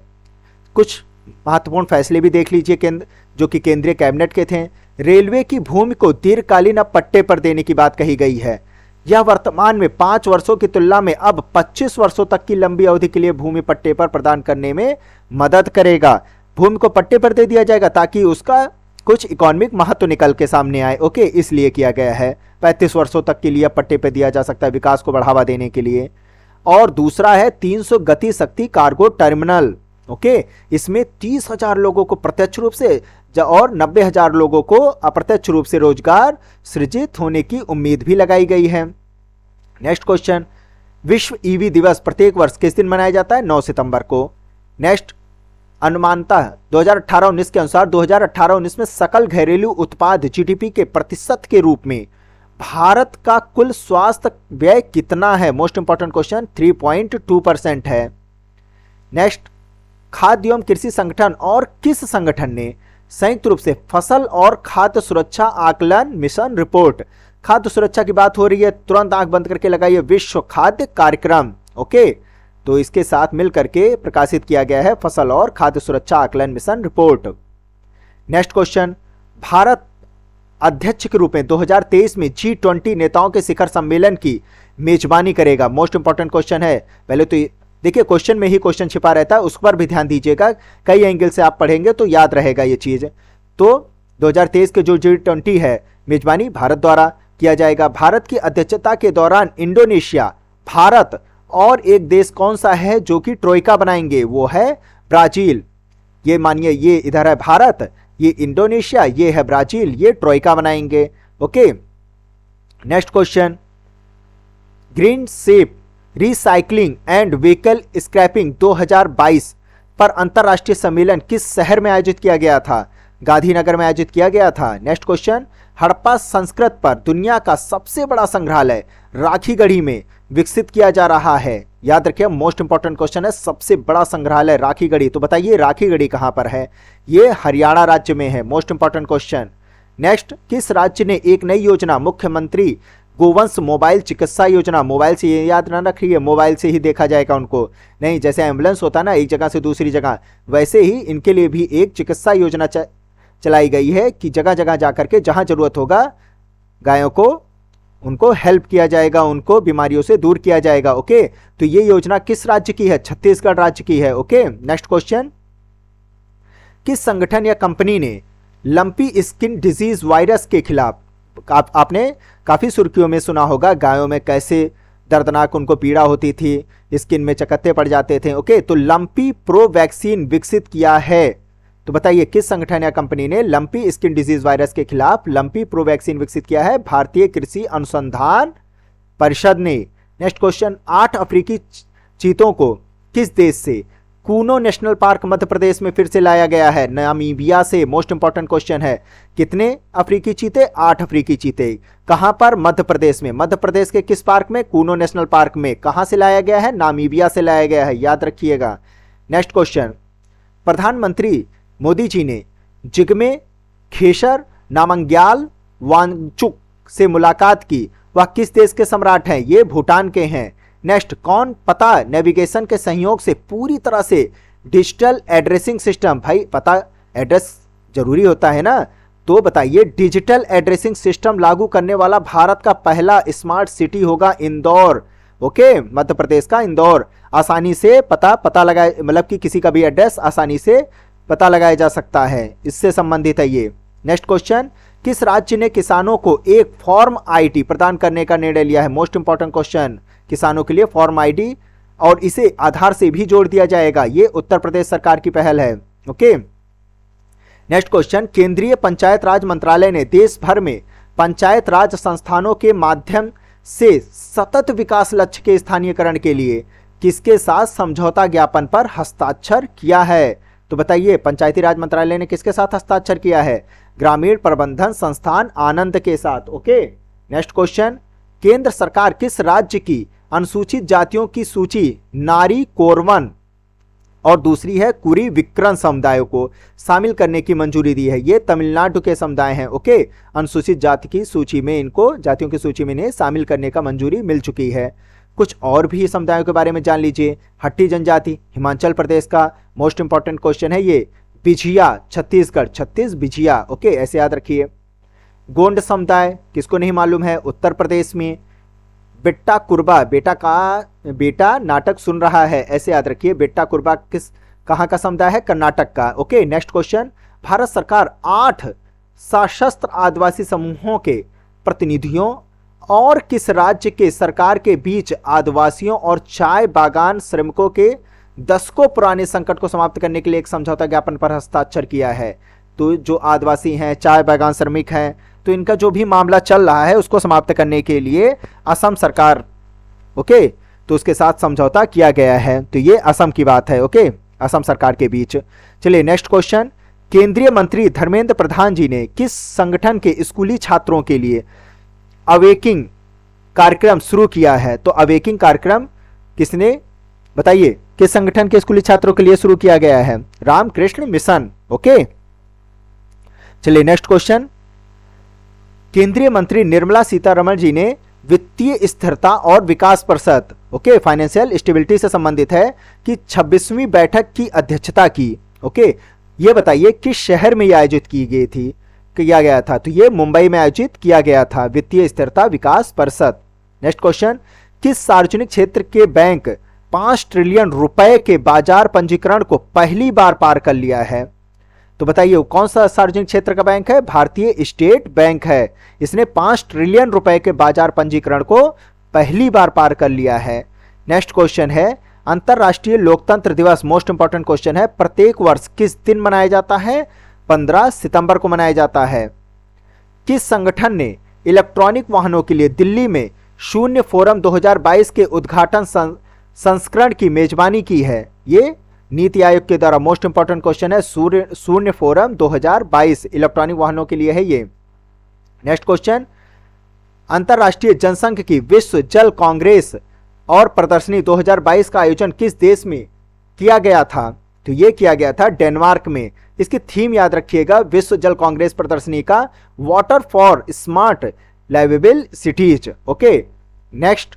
कुछ महत्वपूर्ण फैसले भी देख लीजिए जो कि केंद्रीय कैबिनेट के थे। रेलवे की भूमि को दीर्घकालीन अब पट्टे पर देने की बात कही गई है। यह वर्तमान में 5 वर्षों की तुलना में अब 25 वर्षों तक की लंबी अवधि के लिए भूमि पट्टे पर प्रदान करने में मदद करेगा। भूमि को पट्टे पर दे दिया जाएगा ताकि उसका कुछ इकोनॉमिक महत्व निकल के सामने आए। ओके, इसलिए किया गया है। 35 वर्षों तक के लिए पट्टे पर दिया जा सकता है विकास को बढ़ावा देने के लिए। और दूसरा है 300 गति शक्ति कार्गो टर्मिनल। ओके, इसमें 30,000 लोगों को प्रत्यक्ष रूप से और 90,000 लोगों को अप्रत्यक्ष रूप से रोजगार सृजित होने की उम्मीद भी लगाई गई है। नेक्स्ट क्वेश्चन, विश्व ईवी दिवस प्रत्येक वर्ष किस दिन मनाया जाता है? 9 सितंबर को। नेक्स्ट, अनुमानतः 2018-19 के अनुसार 2018-19 में सकल घरेलू उत्पाद GDP के प्रतिशत के रूप में भारत का कुल स्वास्थ्य व्यय कितना है? मोस्ट इंपॉर्टेंट क्वेश्चन, 3.2% है। नेक्स्ट, खाद्य एवं कृषि संगठन और किस संगठन ने संयुक्त रूप से फसल और खाद्य सुरक्षा आकलन मिशन रिपोर्ट, खाद्य सुरक्षा की बात हो रही है, तुरंत आंख बंद करके लगाइए, विश्व खाद्य कार्यक्रम। ओके, तो इसके साथ मिलकर के प्रकाशित किया गया है फसल और खाद्य सुरक्षा आकलन mission report. Next question, Bharat अध्यक्ष के रूप में 2023 में G20 नेताओं के शिखर सम्मेलन की मेजबानी करेगा। मोस्ट इंपॉर्टेंट क्वेश्चन है। पहले तो देखिए, क्वेश्चन में ही क्वेश्चन छिपा रहता है, उस पर भी ध्यान दीजिएगा। कई एंगल से आप पढ़ेंगे तो याद रहेगा ये चीज। तो 2023 के जो G20 है, मेजबानी भारत द्वारा किया जाएगा। भारत की अध्यक्षता के दौरान इंडोनेशिया, भारत और एक देश कौन सा है जो कि ट्रोइका बनाएंगे? वो है ब्राजील। ये मानिए, ये इधर है भारत, ये इंडोनेशिया, ये है ब्राजील, ये ट्रोइका बनाएंगे। Okay. Next question, green ship recycling and vehicle scrapping 2022 पर अंतरराष्ट्रीय सम्मेलन किस शहर में आयोजित किया गया था? गांधीनगर में आयोजित किया गया था। नेक्स्ट क्वेश्चन, हड़प्पा संस्कृत पर दुनिया का सबसे बड़ा संग्रहालय राखीगढ़ी में विकसित किया जा रहा है। याद रखिए, मोस्ट इंपॉर्टेंट क्वेश्चन है, सबसे बड़ा संग्रहालय राखीगढ़ी। तो बताइए राखीगढ़ी कहां पर है? ये हरियाणा राज्य में है। Most important question. नेक्स्ट, किस राज्य ने एक नई योजना मुख्यमंत्री गोवंश मोबाइल चिकित्सा योजना, मोबाइल से ये याद ना रखिए, मोबाइल से ही देखा जाएगा उनको, नहीं जैसे एम्बुलेंस होता है ना एक जगह से दूसरी जगह, वैसे ही इनके लिए भी एक चिकित्सा योजना चलाई गई है कि जगह जगह जाकर के जहां जरूरत होगा गायों को उनको हेल्प किया जाएगा, उनको बीमारियों से दूर किया जाएगा। ओके, तो ये योजना किस राज्य की है? छत्तीसगढ़ राज्य की है। ओके। नेक्स्ट क्वेश्चन, किस संगठन या कंपनी ने लंपी स्किन डिजीज वायरस के खिलाफ, आपने काफी सुर्खियों में सुना होगा गायों में कैसे दर्दनाक उनको पीड़ा होती थी, स्किन में चकत्ते पड़ जाते थे। ओके, तो लंपी प्रो वैक्सीन विकसित किया है। तो बताइए किस संगठन या कंपनी ने लंपी स्किन डिजीज वायरस के खिलाफ लंपी प्रो वैक्सीन विकसित किया है? भारतीय कृषि अनुसंधान परिषद ने। नेक्स्ट क्वेश्चन, 8 अफ्रीकी चीतों को किस देश से कूनो नेशनल पार्क मध्य प्रदेश में फिर से लाया गया है? नामीबिया से। मोस्ट इंपॉर्टेंट क्वेश्चन है, कितने अफ्रीकी चीते? 8 अफ्रीकी चीते। कहां पर? मध्य प्रदेश में। मध्य प्रदेश के किस पार्क में? कूनो नेशनल पार्क में। कहां से लाया गया है? नामीबिया से लाया गया है, याद रखिएगा। नेक्स्ट क्वेश्चन, प्रधानमंत्री मोदी जी ने जिग्मे खेसर, नामग्याल वांगचुक से मुलाकात की, वह किस देश के सम्राट हैं? ये भूटान के हैं। नेक्स्ट, कौन पता नेविगेशन के सहयोग से पूरी तरह से डिजिटल एड्रेसिंग सिस्टम, भाई पता एड्रेस जरूरी होता है ना, तो बताइए डिजिटल एड्रेसिंग सिस्टम लागू करने वाला भारत का पहला स्मार्ट सिटी होगा इंदौर। ओके, मध्य प्रदेश का इंदौर। आसानी से पता लगाए, मतलब कि किसी का भी एड्रेस आसानी से पता लगाया जा सकता है, इससे संबंधित है ये। नेक्स्ट क्वेश्चन, किस राज्य ने किसानों को एक फॉर्म आईडी प्रदान करने का निर्णय लिया है? मोस्ट इंपॉर्टेंट क्वेश्चन, किसानों के लिए फॉर्म आईडी और इसे आधार से भी जोड़ दिया जाएगा, ये उत्तर प्रदेश सरकार की पहल है। ओके, नेक्स्ट क्वेश्चन, केंद्रीय पंचायत राज मंत्रालय ने देश भर में पंचायत राज संस्थानों के माध्यम से सतत विकास लक्ष्य के स्थानीयकरण के लिए किसके साथ समझौता ज्ञापन पर हस्ताक्षर किया है? तो बताइए, पंचायती राज मंत्रालय ने किसके साथ हस्ताक्षर किया है? ग्रामीण प्रबंधन संस्थान आनंद के साथ। ओके, नेक्स्ट क्वेश्चन, केंद्र सरकार किस राज्य की अनुसूचित जातियों की सूची नारी कोरवन और दूसरी है कुरी विक्रम समुदायों को शामिल करने की मंजूरी दी है? ये तमिलनाडु के समुदाय हैं। ओके, अनुसूचित जाति की सूची में इनको, जातियों की सूची में इन्हें शामिल करने का मंजूरी मिल चुकी है। कुछ और भी समुदायों के बारे में जान लीजिए। हट्टी जनजाति हिमाचल प्रदेश का मोस्ट इंपॉर्टेंट क्वेश्चन है ये। बिझिया छत्तीसगढ़, छत्तीस बिझिया। ओके, ऐसे याद रखिए। गोंड समुदाय किसको नहीं मालूम है? उत्तर प्रदेश में। बेट्टा कुरबा, बेटा नाटक सुन रहा है, ऐसे याद रखिए। बेट्टा कुरबा कहाँ का समुदाय है? कर्नाटक का। ओके, नेक्स्ट क्वेश्चन, भारत सरकार 8 सशस्त्र आदिवासी समूहों के प्रतिनिधियों और किस राज्य के सरकार के बीच आदिवासियों और चाय बागान श्रमिकों के दशकों पुराने संकट को समाप्त करने के लिए एक समझौता ज्ञापन पर हस्ताक्षर किया है? तो जो आदिवासी हैं, चाय बागान श्रमिक हैं, तो इनका जो भी मामला चल रहा है उसको समाप्त करने के लिए असम सरकार, ओके, तो उसके साथ समझौता किया गया है। तो ये असम की बात है। ओके, असम सरकार के बीच। चलिए नेक्स्ट क्वेश्चन, केंद्रीय मंत्री धर्मेंद्र प्रधान जी ने किस संगठन के स्कूली छात्रों के लिए अवेकिंग कार्यक्रम शुरू किया है? तो अवेकिंग कार्यक्रम किसने, बताइए, किस संगठन के स्कूली छात्रों के लिए शुरू किया गया है? रामकृष्ण मिशन। ओके, चलिए नेक्स्ट क्वेश्चन, केंद्रीय मंत्री निर्मला सीतारमण जी ने वित्तीय स्थिरता और विकास परिषद, ओके, फाइनेंशियल स्टेबिलिटी से संबंधित है, कि 26वीं बैठक की अध्यक्षता की। ओके, ये बताइए किस शहर में यह आयोजित की गई थी, किया गया था? तो ये मुंबई में आयोजित किया गया था, वित्तीय स्थिरता विकास परिषद। नेक्स्ट क्वेश्चन, किस सार्वजनिक क्षेत्र के बैंक 5 ट्रिलियन रुपए के बाजार पंजीकरण को पहली बार पार कर लिया है? तो बताइए कौन सा सार्वजनिक क्षेत्र का बैंक है? भारतीय स्टेट बैंक है। इसने 5 ट्रिलियन रुपए के बाजार पंजीकरण को पहली बार पार कर लिया है। नेक्स्ट क्वेश्चन है, अंतरराष्ट्रीय लोकतंत्र दिवस, मोस्ट इंपॉर्टेंट क्वेश्चन है, प्रत्येक वर्ष किस दिन मनाया जाता है? 15 सितंबर को मनाया जाता है। किस संगठन ने इलेक्ट्रॉनिक वाहनों के लिए दिल्ली में शून्य फोरम 2022 के उद्घाटन संस्करण की मेजबानी की है? ये नीति आयोग के द्वारा। मोस्ट इंपॉर्टेंट क्वेश्चन है, शून्य फोरम 2022 इलेक्ट्रॉनिक वाहनों के लिए है ये। नेक्स्ट क्वेश्चन, अंतरराष्ट्रीय जनसंघ की विश्व जल कांग्रेस और प्रदर्शनी 2022 का आयोजन किस देश में किया गया था? तो ये किया गया था डेनमार्क में। इसकी थीम याद रखिएगा विश्व जल कांग्रेस प्रदर्शनी का, water for smart liveable cities. Okay, next,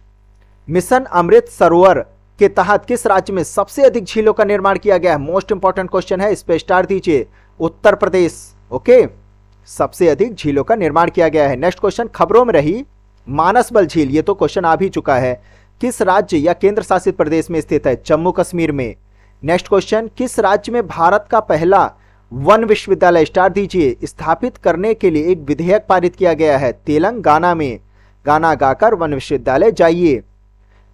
mission Amrit Sarovar के तहत किस राज्य में सबसे अधिक झीलों का निर्माण किया गया है? मोस्ट इंपॉर्टेंट क्वेश्चन है, इस पे स्टार दीजिए। उत्तर प्रदेश। ओके, सबसे अधिक झीलों का निर्माण किया गया है। नेक्स्ट क्वेश्चन, खबरों में रही मानसबल झील, ये तो क्वेश्चन आ भी चुका है, किस राज्य या केंद्र शासित प्रदेश में स्थित है? जम्मू कश्मीर में। नेक्स्ट क्वेश्चन, किस राज्य में भारत का पहला वन विश्वविद्यालय, स्टार दीजिए, स्थापित करने के लिए एक विधेयक पारित किया गया है? तेलंगाना में। गाना गाकर वन विश्वविद्यालय जाइए।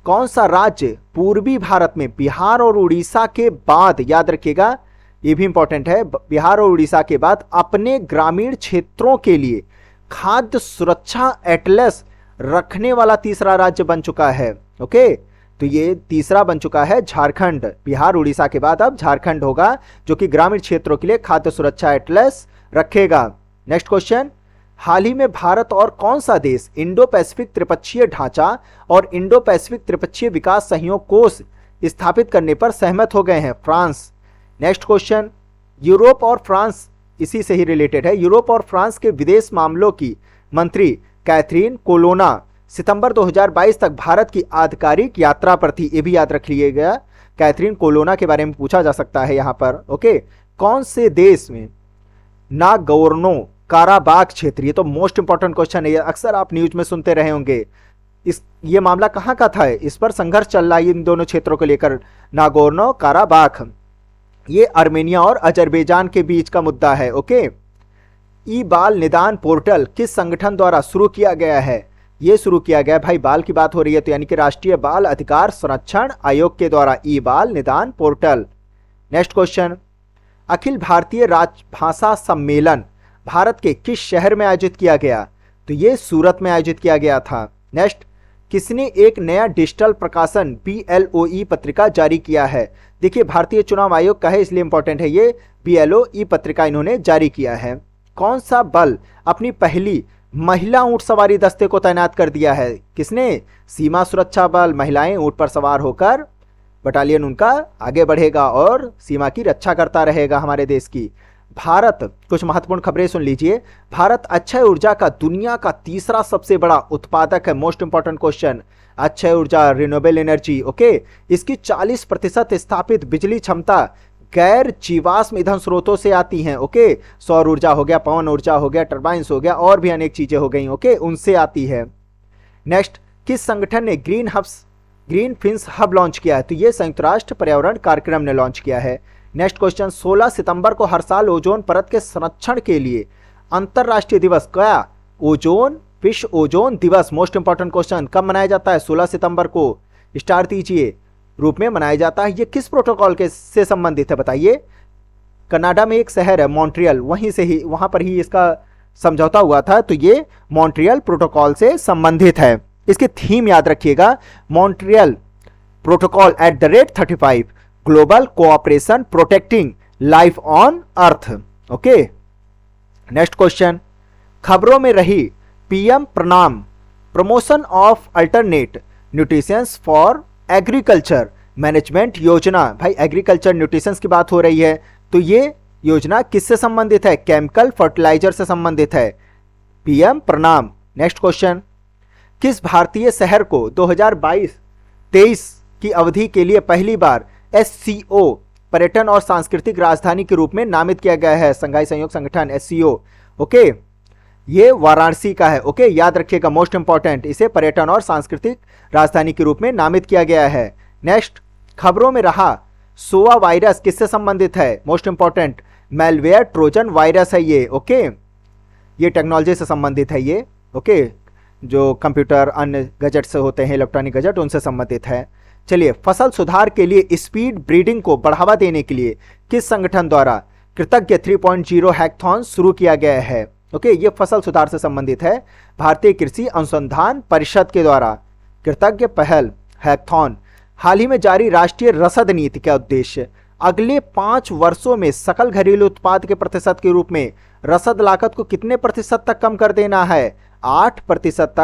कौन सा राज्य पूर्वी भारत में बिहार और उड़ीसा के बाद, याद रखिएगा ये भी इंपॉर्टेंट है, बिहार और उड़ीसा के बाद अपने ग्रामीण क्षेत्रों के लिए खाद्य सुरक्षा एटलस रखने वाला तीसरा राज्य बन चुका है? ओके, तो ये तीसरा बन चुका है झारखंड। बिहार उड़ीसा के बाद अब झारखंड होगा जो कि ग्रामीण क्षेत्रों के लिए खाद्य सुरक्षा एटलस रखेगा। नेक्स्ट क्वेश्चन, हाल ही में भारत और कौन सा देश इंडो पैसिफिक त्रिपक्षीय ढांचा और इंडो पैसिफिक त्रिपक्षीय विकास सहयोग कोष स्थापित करने पर सहमत हो गए हैं? फ्रांस। नेक्स्ट क्वेश्चन, यूरोप और फ्रांस, इसी से ही रिलेटेड है, यूरोप और फ्रांस के विदेश मामलों की मंत्री कैथरीन कोलोना सितंबर 2022 तक भारत की आधिकारिक यात्रा पर थी। ये भी याद रख लीजिएगा, कैथरीन कोलोना के बारे में पूछा जा सकता है यहाँ पर। ओके, कौन से देश में नागोर्नो काराबाख क्षेत्र, ये तो मोस्ट इंपॉर्टेंट क्वेश्चन है, अक्सर आप न्यूज में सुनते रहे होंगे। ये मामला कहाँ का था, इस पर संघर्ष चल रहा है इन दोनों क्षेत्रों को लेकर, नागोर्नो काराबाख। ये आर्मेनिया और अजरबैजान के बीच का मुद्दा है। ओके, ई बाल निदान पोर्टल किस संगठन द्वारा शुरू किया गया है? ये शुरू किया गया, भाई बाल की बात हो रही है तो यानी कि राष्ट्रीय बाल अधिकार संरक्षण आयोग के द्वारा ई बाल निदान portal. Next question, Akhil Bharatiya राजभाषा सम्मेलन भारत के किस शहर में आयोजित किया गया? तो ये सूरत में आयोजित किया गया था। नेक्स्ट, किसने एक नया डिजिटल प्रकाशन BLOE पत्रिका जारी किया है? देखिए भारतीय चुनाव आयोग का है इसलिए इंपॉर्टेंट है, ये BLOE पत्रिका इन्होंने जारी किया है। कौन सा बल अपनी पहली महिला ऊंट सवारी दस्ते को तैनात कर दिया है? किसने? सीमा सुरक्षा बल। महिलाएं ऊंट पर सवार होकर बटालियन उनका आगे बढ़ेगा और सीमा की रक्षा करता रहेगा हमारे देश की। भारत, कुछ महत्वपूर्ण खबरें सुन लीजिए। भारत अक्षय ऊर्जा का दुनिया का तीसरा सबसे बड़ा उत्पादक है। मोस्ट इंपॉर्टेंट क्वेश्चन, अक्षय ऊर्जा, रिन्यूएबल एनर्जी। ओके, इसकी 40% स्थापित बिजली क्षमता गैर जीवाश्म ईंधन स्रोतों से आती हैं। ओके, सौर ऊर्जा हो गया, पवन ऊर्जा हो गया, टर्बाइंस हो गया और भी अनेक चीजें हो गई। ओके, उनसे आती है। नेक्स्ट, किस संगठन ने ग्रीन फिंस हब लॉन्च किया है? तो ये संयुक्त राष्ट्र पर्यावरण कार्यक्रम ने लॉन्च किया है। नेक्स्ट क्वेश्चन, 16 सितंबर को हर साल ओजोन परत के संरक्षण के लिए अंतरराष्ट्रीय दिवस क्या? विश्व ओजोन दिवस। मोस्ट इंपॉर्टेंट क्वेश्चन, कब मनाया जाता है? 16 सितंबर को स्टार दीजिए रूप में मनाया जाता है। ये किस प्रोटोकॉल के से संबंधित है बताइए? कनाडा में एक शहर है मॉन्ट्रियल, वहां पर ही इसका समझौता हुआ था, तो ये मॉन्ट्रियल प्रोटोकॉल से संबंधित है। इसकी थीम याद रखिएगा, Montreal protocol @35 global cooperation protecting life on earth. Okay, next question, खबरों में रही PM प्रणाम promotion of alternate nutrition for agriculture management योजना। भाई एग्रीकल्चर न्यूट्रिशन की बात हो रही है, तो ये योजना किससे संबंधित है? केमिकल फर्टिलाइजर से संबंधित है, PM प्रणाम। नेक्स्ट क्वेश्चन, किस भारतीय शहर को 2022-23 की अवधि के लिए पहली बार SCO पर्यटन और सांस्कृतिक राजधानी के रूप में नामित किया गया है? संघाई सहयोग संगठन SCO। ओके, ये वाराणसी का है। ओके, याद रखिएगा, मोस्ट इंपॉर्टेंट, इसे पर्यटन और सांस्कृतिक राजधानी के रूप में नामित किया गया है। नेक्स्ट, खबरों में रहा सोआ वायरस किससे संबंधित है? Most important, malware Trojan virus है ये। ओके, ये टेक्नोलॉजी से संबंधित है ये। ओके, जो कंप्यूटर अन्य गजट से होते हैं, इलेक्ट्रॉनिक गजट, उनसे संबंधित है। चलिए, फसल सुधार के लिए स्पीड ब्रीडिंग को बढ़ावा देने के लिए किस संगठन द्वारा कृतज्ञ 3.0 हैकथॉन शुरू किया गया है? ओके, ये फसल सुधार से संबंधित है। भारतीय कृषि अनुसंधान परिषद के द्वारा कृतज्ञ पहल हैकथॉन। हाल ही में जारी राष्ट्रीय रसद नीति का उद्देश्य अगले 5 वर्षों में सकल घरेलू उत्पाद के प्रतिशत के रूप में रसद लागत को कितने प्रतिशत तक कम कर देना है? 8%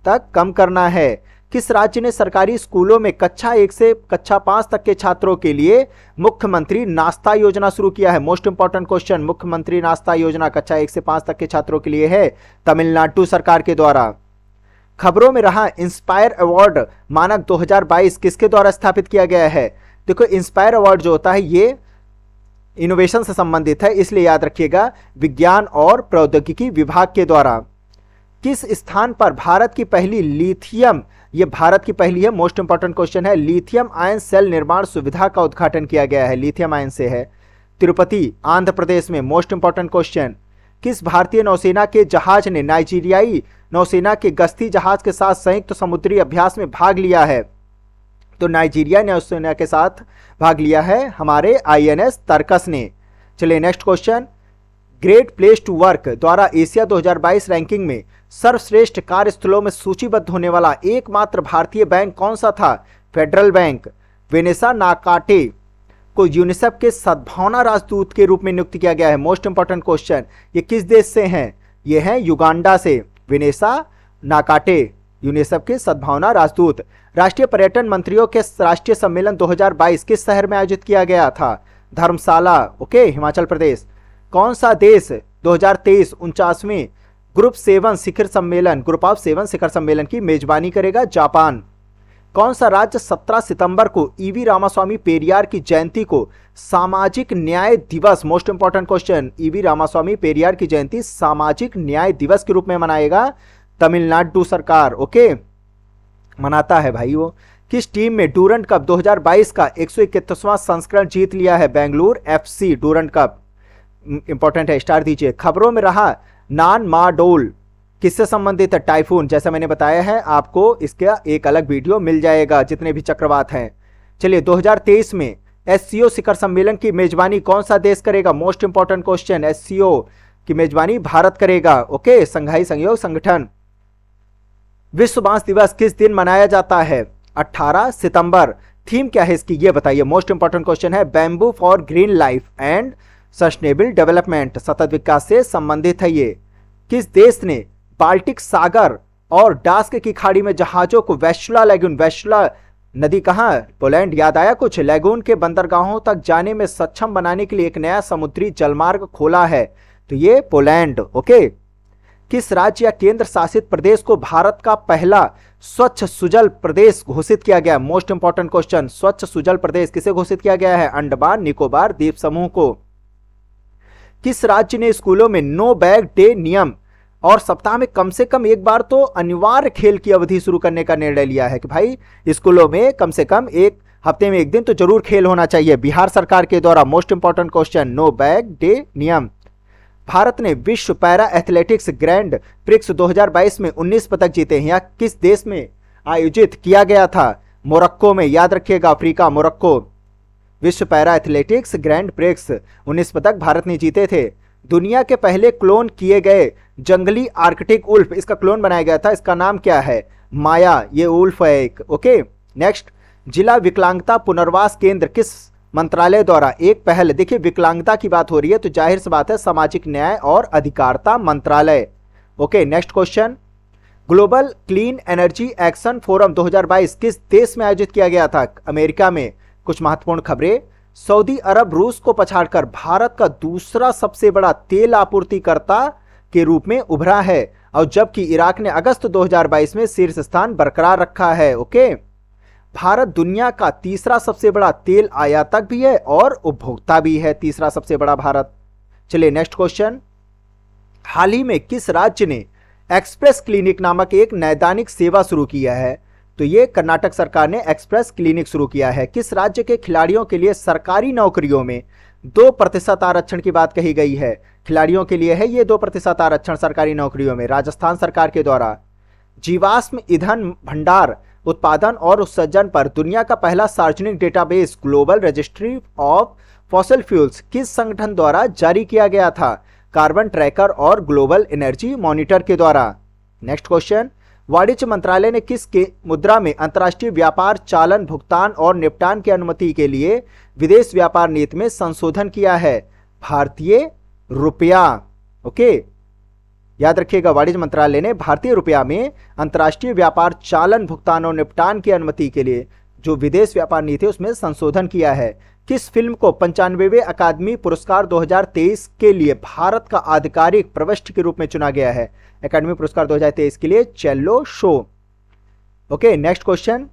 तक कम करना है। किस राज्य ने सरकारी स्कूलों में कक्षा 1 से कक्षा 5 तक के छात्रों के लिए मुख्यमंत्री नाश्ता योजना शुरू किया है? मोस्ट इंपॉर्टेंट क्वेश्चन, मुख्यमंत्री नाश्ता योजना कक्षा 1 से 5 तक के छात्रों के लिए है, तमिलनाडु सरकार के द्वारा। खबरों में रहा इंस्पायर अवार्ड मानक 2022 किसके द्वारा स्थापित किया गया है? देखो, इंस्पायर अवार्ड जो होता है ये इनोवेशन से संबंधित है, इसलिए याद रखिएगा, विज्ञान और प्रौद्योगिकी विभाग के द्वारा। किस स्थान पर भारत की पहली लिथियम, ये भारत की पहली है, मोस्ट इंपॉर्टेंट क्वेश्चन है, लिथियम आयन सेल निर्माण सुविधा का उद्घाटन किया गया है? लिथियम आयन से है, तिरुपति आंध्र प्रदेश में। मोस्ट इंपॉर्टेंट क्वेश्चन, किस भारतीय नौसेना के जहाज ने नाइजीरियाई नौसेना के गश्ती जहाज के साथ संयुक्त समुद्री अभ्यास में भाग लिया है? तो नाइजीरिया नौसेना के साथ भाग लिया है हमारे INS तर्कस ने। चलिए next question, great place to work द्वारा एशिया 2022 रैंकिंग में सर्वश्रेष्ठ कार्यस्थलों में सूचीबद्ध होने वाला एकमात्र भारतीय बैंक कौन सा था? Federal bank. वेनेसा नाकाटे को यूनिसेफ के सद्भावना राजदूत के रूप में नियुक्त किया गया है। मोस्ट इंपॉर्टेंट क्वेश्चन, ये किस देश से हैं? ये हैं युगांडा से। वेनेसा नाकाटे यूनिसेफ के सद्भावना राजदूत। राष्ट्रीय पर्यटन मंत्रियों के राष्ट्रीय सम्मेलन 2022 किस शहर में आयोजित किया गया था? धर्मशाला। ओके, हिमाचल प्रदेश। कौन सा देश 2023 49वें ग्रुप ऑफ 7 शिखर सम्मेलन की मेजबानी करेगा? जापान। कौन सा राज्य 17 सितंबर को ईवी रामास्वामी पेरियार की जयंती को सामाजिक न्याय दिवस, most important question, E V Ramasamy Periyar की जयंती सामाजिक न्याय दिवस के रूप में मनाएगा? तमिलनाडु सरकार। ओके, मनाता है भाई वो। किस टीम में डूरंड कप 2022 का 121वां संस्करण जीत लिया है? Bengaluru FC Durand cup. Important है, स्टार दीजिए। खबरों में रहा नान माडोल किससे संबंधित है? टाइफून। जैसा मैंने बताया है आपको इसका एक अलग वीडियो मिल जाएगा, जितने भी चक्रवात हैं। चलिए, 2023 में एससीओ शिखर सम्मेलन की मेजबानी कौन सा देश करेगा? मोस्ट इंपॉर्टेंट क्वेश्चन, एससीओ की मेजबानी भारत करेगा। ओके, संघाई सहयोग संगठन। विश्व बांस दिवस किस दिन मनाया जाता है? 18 सितंबर। थीम क्या है इसकी, ये बताइए। मोस्ट इंपॉर्टेंट क्वेश्चन है, bamboo for green life and sustainable development, सतत विकास से संबंधित है ये। किस देश ने बाल्टिक सागर और डास्क की खाड़ी में जहाजों को वेस्ला नदी कहां? पोलैंड। याद आया कुछ? लैगून के बंदरगाहों तक जाने में सक्षम बनाने के लिए एक नया समुद्री जलमार्ग खोला है, तो ये पोलैंड। ओके, किस राज्य या केंद्र शासित प्रदेश को भारत का पहला स्वच्छ सुजल प्रदेश घोषित किया गया? मोस्ट इंपॉर्टेंट क्वेश्चन, स्वच्छ सुजल प्रदेश किसे घोषित किया गया है? अंडमान निकोबार द्वीप समूह को। किस राज्य ने स्कूलों में नो बैग डे नियम और सप्ताह में कम से कम एक बार तो अनिवार्य खेल की अवधि शुरू करने का निर्णय लिया है कि भाई स्कूलों में कम से कम एक हफ्ते में एक दिन तो जरूर खेल होना चाहिए? बिहार सरकार के द्वारा। Most important question, no bag day नियम। भारत ने विश्व पैरा एथलेटिक्स ग्रैंड प्रिक्स 2022 में 19 पदक जीते हैं। यह किस देश में आयोजित किया गया था? मोरक्को में। याद रखिएगा, अफ्रीका, मोरक्को। विश्व पैरा एथलेटिक्स ग्रैंड प्रिक्स 19 पदक भारत ने जीते थे। दुनिया के पहले क्लोन किए गए जंगली आर्कटिक उल्फ, इसका क्लोन बनाया गया था, इसका नाम क्या है? माया, ये उल्फ है एक। ओके, नेक्स्ट, जिला विकलांगता पुनर्वास केंद्र किस मंत्रालय द्वारा एक पहल? देखिए, विकलांगता की बात हो रही है तो जाहिर सी बात है सामाजिक न्याय और अधिकारिता मंत्रालय। Okay, next question, global clean energy action forum 2022 किस देश में आयोजित किया गया था? अमेरिका में। कुछ महत्वपूर्ण खबरें, सऊदी अरब रूस को पछाड़कर भारत का दूसरा सबसे बड़ा तेल आपूर्तिकर्ता के रूप में उभरा है, और जबकि इराक ने अगस्त 2022 में शीर्ष स्थान बरकरार रखा है। ओके, भारत दुनिया का तीसरा सबसे बड़ा तेल आयातक भी है और उपभोक्ता भी है, तीसरा सबसे बड़ा भारत। चलिए, नेक्स्ट क्वेश्चन, हाल ही में किस राज्य ने एक्सप्रेस क्लिनिक नामक एक नैदानिक सेवा शुरू किया है? तो ये कर्नाटक सरकार ने एक्सप्रेस क्लिनिक शुरू किया है। किस राज्य के खिलाड़ियों के लिए सरकारी नौकरियों में 2% आरक्षण की बात कही गई है? खिलाड़ियों के लिए है ये 2% आरक्षण सरकारी नौकरियों में, राजस्थान सरकार के द्वारा। जीवाश्म ईंधन भंडार उत्पादन और उत्सर्जन पर दुनिया का पहला सार्वजनिक database global registry of fossil fuels किस संगठन द्वारा जारी किया गया था? कार्बन ट्रैकर और ग्लोबल एनर्जी मॉनिटर के द्वारा। नेक्स्ट क्वेश्चन, वाणिज्य मंत्रालय ने किस के मुद्रा में अंतर्राष्ट्रीय व्यापार चालन भुगतान और निपटान की अनुमति के लिए विदेश व्यापार नीति में संशोधन किया है? भारतीय रुपया। ओके, याद रखिएगा, वाणिज्य मंत्रालय ने भारतीय रुपया में अंतर्राष्ट्रीय व्यापार चालन भुगतान और निपटान की अनुमति के लिए जो विदेश व्यापार नीति उसमें संशोधन किया है। किस फिल्म को 95वें अकादमी पुरस्कार 2023 के लिए भारत का आधिकारिक प्रविष्टि के रूप में चुना गया है? अकादमी पुरस्कार 2023 के लिए Chhello show. Okay, next question,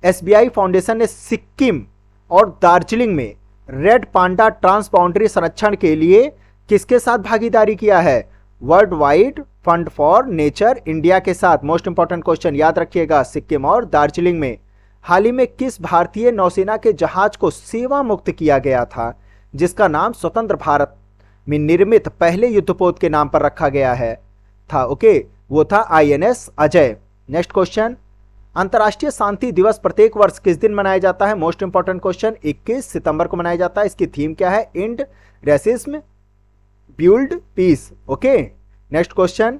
SBI foundation ने सिक्किम और दार्जिलिंग में रेड पांडा ट्रांसबाउंड्री संरक्षण के लिए किसके साथ भागीदारी किया है? World wide fund for nature India के साथ। मोस्ट इंपॉर्टेंट क्वेश्चन, याद रखिएगा, सिक्किम और दार्जिलिंग में। हाल ही में किस भारतीय नौसेना के जहाज को सेवा मुक्त किया गया था जिसका नाम स्वतंत्र भारत में निर्मित पहले युद्धपोत के नाम पर रखा गया है था? ओके, वो था आईएनएस अजय। नेक्स्ट क्वेश्चन, अंतर्राष्ट्रीय शांति दिवस प्रत्येक वर्ष किस दिन मनाया जाता है? मोस्ट इंपॉर्टेंट क्वेश्चन, 21 सितंबर को मनाया जाता है। इसकी थीम क्या है? End racism build peace. Okay, next question,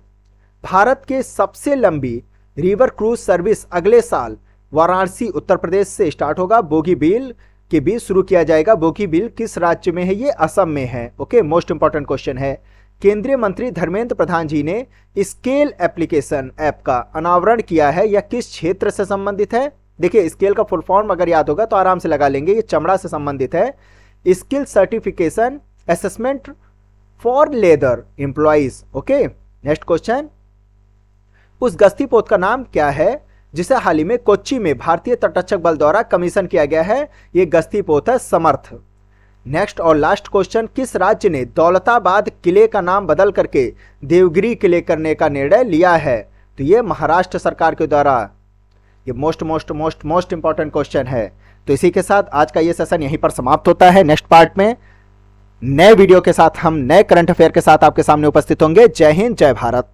Bharat के सबसे लंबी रिवर क्रूज सर्विस अगले साल वाराणसी उत्तर प्रदेश से स्टार्ट होगा, बोगीबील के बीच शुरू किया जाएगा। बोगीबील किस राज्य में है? ये असम में है। ओके, मोस्ट इंपॉर्टेंट क्वेश्चन है, केंद्रीय मंत्री धर्मेंद्र प्रधान जी ने स्केल एप्लीकेशन ऐप का अनावरण किया है, यह किस क्षेत्र से संबंधित है? देखिए, स्केल का फुल फॉर्म अगर याद होगा तो आराम से लगा लेंगे, ये चमड़ा से संबंधित है। Skill certification assessment for leather employees. Okay, next question, उस गश्ती पोत का नाम क्या है जिसे हाल ही में कोच्चि में भारतीय तटरक्षक बल द्वारा कमीशन किया गया है? यह गश्ती पोत है समर्थ। नेक्स्ट और लास्ट क्वेश्चन, किस राज्य ने दौलताबाद किले का नाम बदल करके देवगिरी किले करने का निर्णय लिया है? तो ये महाराष्ट्र सरकार के द्वारा। ये मोस्ट इंपॉर्टेंट क्वेश्चन है। तो इसी के साथ आज का ये सेशन यहीं पर समाप्त होता है। नेक्स्ट पार्ट में नए वीडियो के साथ हम नए करंट अफेयर के साथ आपके सामने उपस्थित होंगे। जय हिंद, जय भारत।